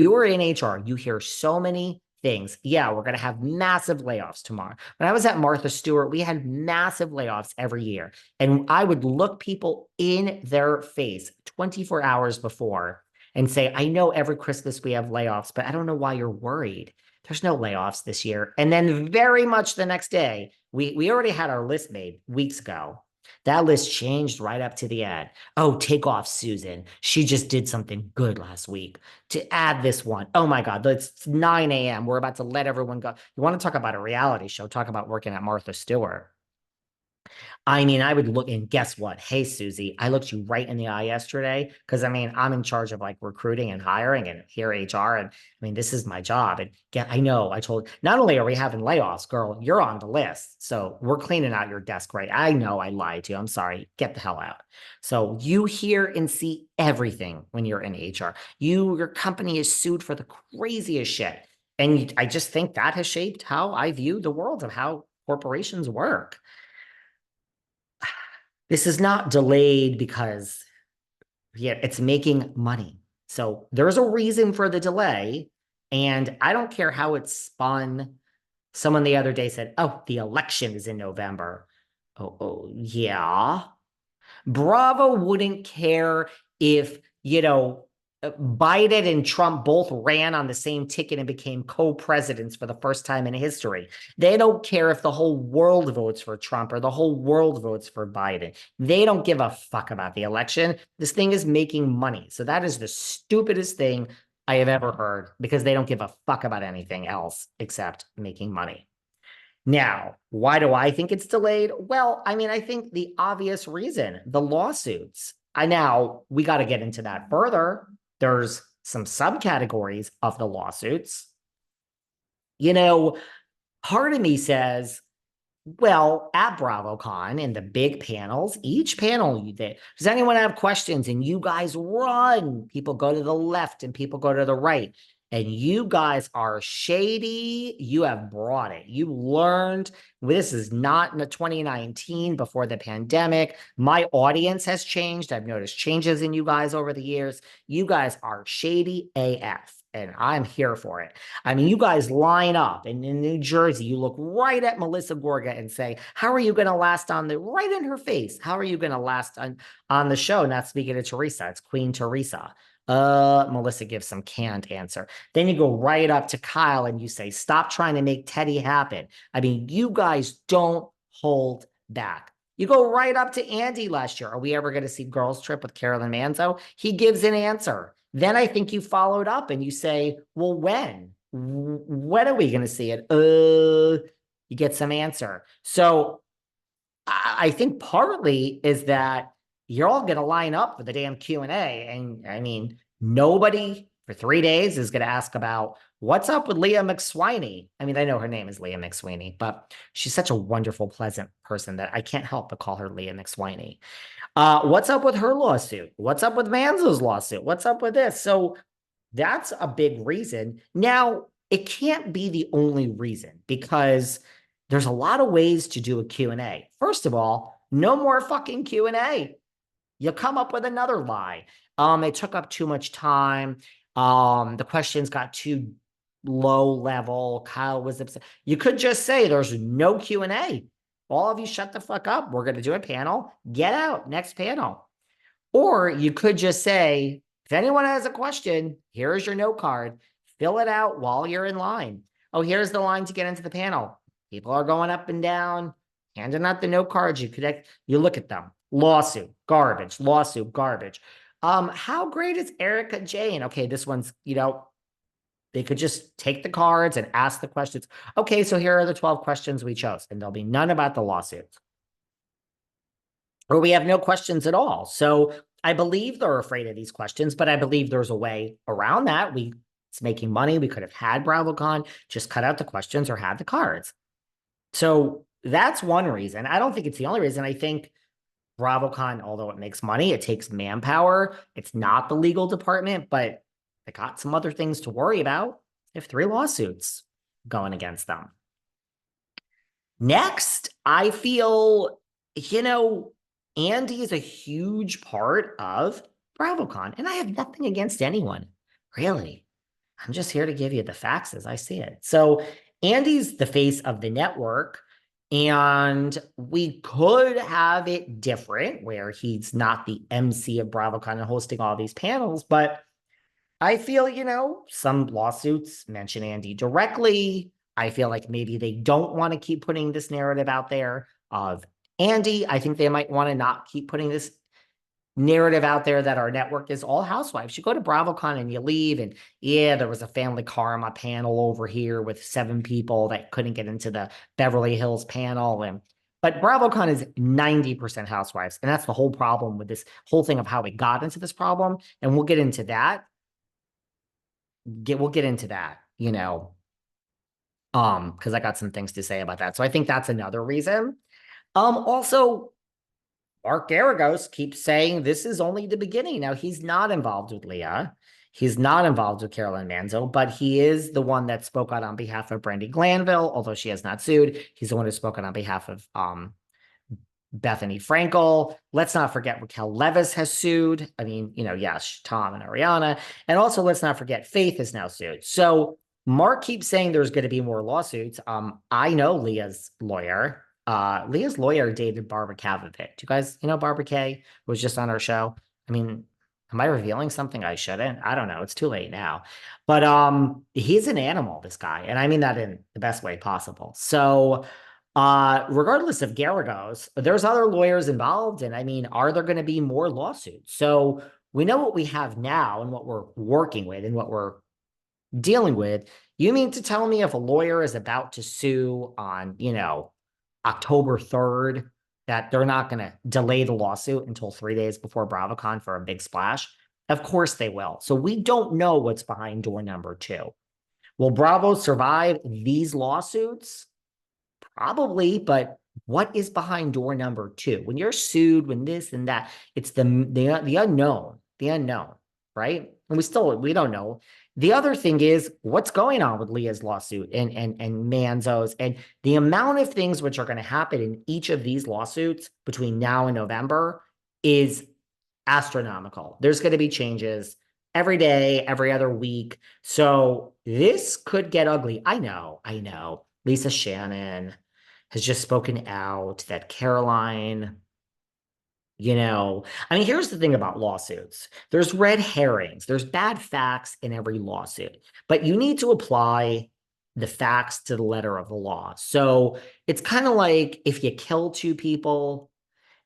You're in HR, you hear so many things. Yeah, we're going to have massive layoffs tomorrow. When I was at Martha Stewart, we had massive layoffs every year. And I would look people in their face 24 hours before and say, I know every Christmas we have layoffs, but I don't know why you're worried. There's no layoffs this year. And then very much the next day, we already had our list made weeks ago. That list changed right up to the end. Oh, take off Susan. She just did something good last week. To add this one, oh my God, it's 9 a.m. We're about to let everyone go. You want to talk about a reality show? Talk about working at Martha Stewart. I mean, I would look and guess what? Hey, Susie, I looked you right in the eye yesterday because I mean, I'm in charge of like recruiting and hiring and here HR. And I mean, this is my job. And yeah, I know I told not only are we having layoffs, girl, you're on the list. So we're cleaning out your desk, right? I know I lied to you. I'm sorry. Get the hell out. So you hear and see everything when you're in HR. Your company is sued for the craziest shit. And I just think that has shaped how I view the world of how corporations work. This is not delayed because yeah, it's making money. So there's a reason for the delay. And I don't care how it's spun. Someone the other day said, oh, the election is in November. Oh, yeah. Bravo wouldn't care if, Biden and Trump both ran on the same ticket and became co-presidents for the first time in history. They don't care if the whole world votes for Trump or the whole world votes for Biden. They don't give a fuck about the election. This thing is making money. So that is the stupidest thing I have ever heard because they don't give a fuck about anything else except making money. Now, why do I think it's delayed? Well, I mean, I think the obvious reason, the lawsuits. We got to get into that further. There's some subcategories of the lawsuits. You know, part of me says, well, at BravoCon in the big panels, each panel does anyone have questions? And you guys run. People go to the left and people go to the right. And you guys are shady. You have brought it. You learned this is not in the 2019 before the pandemic. My audience has changed. I've noticed changes in you guys over the years. You guys are shady AF. And I'm here for it. I mean, you guys line up and in New Jersey, you look right at Melissa Gorga and say, how are you going to last right in her face? How are you going to last on the show? Not speaking to Teresa, it's Queen Teresa. Melissa gives some canned answer. Then you go right up to Kyle and you say, stop trying to make Teddy happen. I mean, you guys don't hold back. You go right up to Andy last year. Are we ever going to see Girls Trip with Carolyn Manzo? He gives an answer. Then I think you followed up and you say, well, when? When are we going to see it? You get some answer. So I think partly is that you're all going to line up for the damn Q&A. And I mean, nobody for 3 days is going to ask about what's up with Leah McSweeney. I mean, I know her name is Leah McSweeney, but she's such a wonderful, pleasant person that I can't help but call her Leah McSweeney. What's up with her lawsuit? What's up with Manzo's lawsuit? What's up with this? So that's a big reason. Now, it can't be the only reason because there's a lot of ways to do a Q&A. First of all, no more fucking Q&A. You come up with another lie. It took up too much time. The questions got too low level. Kyle was upset. You could just say there's no Q&A. All of you shut the fuck up. We're going to do a panel. Get out. Next panel. Or you could just say, if anyone has a question, here's your note card. Fill it out while you're in line. Oh, here's the line to get into the panel. People are going up and down, handing out the note cards. You look at them. Lawsuit, garbage, lawsuit, garbage. How great is Erica Jane? Okay, this one's, they could just take the cards and ask the questions. Okay, so here are the 12 questions we chose, and there'll be none about the lawsuits. Or we have no questions at all. So I believe they're afraid of these questions, but I believe there's a way around that. It's making money. We could have had BravoCon, just cut out the questions or had the cards. So that's one reason. I don't think it's the only reason. I think BravoCon, although it makes money, it takes manpower. It's not the legal department, but they got some other things to worry about. They have 3 lawsuits going against them. Next, I feel, Andy is a huge part of BravoCon, and I have nothing against anyone, really. I'm just here to give you the facts as I see it. So Andy's the face of the network, and we could have it different where he's not the MC of BravoCon and hosting all these panels, but I feel, some lawsuits mention Andy directly. I feel like maybe they don't want to keep putting this narrative out there of Andy. I think they might want to not keep putting this narrative out there that our network is all housewives. You go to BravoCon and you leave, and yeah, there was a family karma panel over here with 7 people that couldn't get into the Beverly Hills panel. But BravoCon is 90% housewives. And that's the whole problem with this whole thing of how we got into this problem. And we'll get into that. We'll get into that, because I got some things to say about that. So I think that's another reason. Also, Mark Garagos keeps saying this is only the beginning. Now, he's not involved with Leah. He's not involved with Carolyn Manzo, but he is the one that spoke out on behalf of Brandi Glanville, although she has not sued. He's the one who spoke out on behalf of Bethany Frankel. Let's not forget Raquel Leviss has sued. I mean, yes, Tom and Ariana. And also, let's not forget Faith has now sued. So Mark keeps saying there's going to be more lawsuits. I know Leah's lawyer. Leah's lawyer dated Barbara Kavovit. Do you guys, Barbara K was just on our show? I mean, am I revealing something I shouldn't? I don't know. It's too late now. But he's an animal, this guy. And I mean that in the best way possible. So regardless of Garagos, there's other lawyers involved. And I mean, are there going to be more lawsuits? So we know what we have now and what we're working with and what we're dealing with. You mean to tell me if a lawyer is about to sue on, October 3rd, that they're not going to delay the lawsuit until 3 days before BravoCon for a big splash? Of course they will. So we don't know what's behind door number 2. Will Bravo survive these lawsuits? Probably, but what is behind door number 2? When you're sued, when this and that, it's the unknown, right? And we don't know. The other thing is what's going on with Leah's lawsuit and Manzo's, and the amount of things which are going to happen in each of these lawsuits between now and November is astronomical. There's going to be changes every day, every other week. So this could get ugly. I know. Lisa Shannon has just spoken out that Caroline, I mean, here's the thing about lawsuits. There's red herrings. There's bad facts in every lawsuit, but you need to apply the facts to the letter of the law. So it's kind of like if you kill 2 people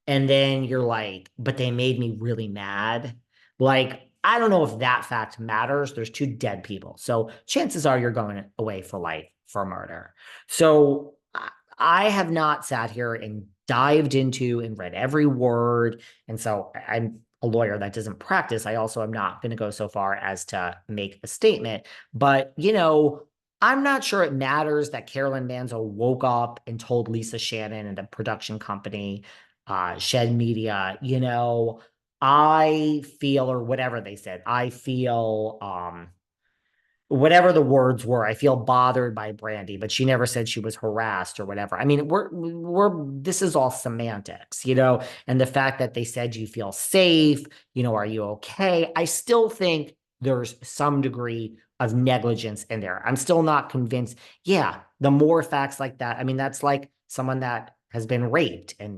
and then you're like, but they made me really mad. Like, I don't know if that fact matters. There's 2 dead people. So chances are you're going away for life for murder. So I have not sat here and dived into and read every word. And so I'm a lawyer that doesn't practice. I also am not going to go so far as to make a statement. But, I'm not sure it matters that Carolyn Manzo woke up and told Lisa Shannon and the production company, Shed Media, I feel, or whatever they said, I feel, whatever the words were, I feel bothered by Brandi, but she never said she was harassed or whatever. I mean, this is all semantics, and the fact that they said you feel safe, are you okay? I still think there's some degree of negligence in there. I'm still not convinced. Yeah, the more facts like that, I mean, that's like someone that has been raped and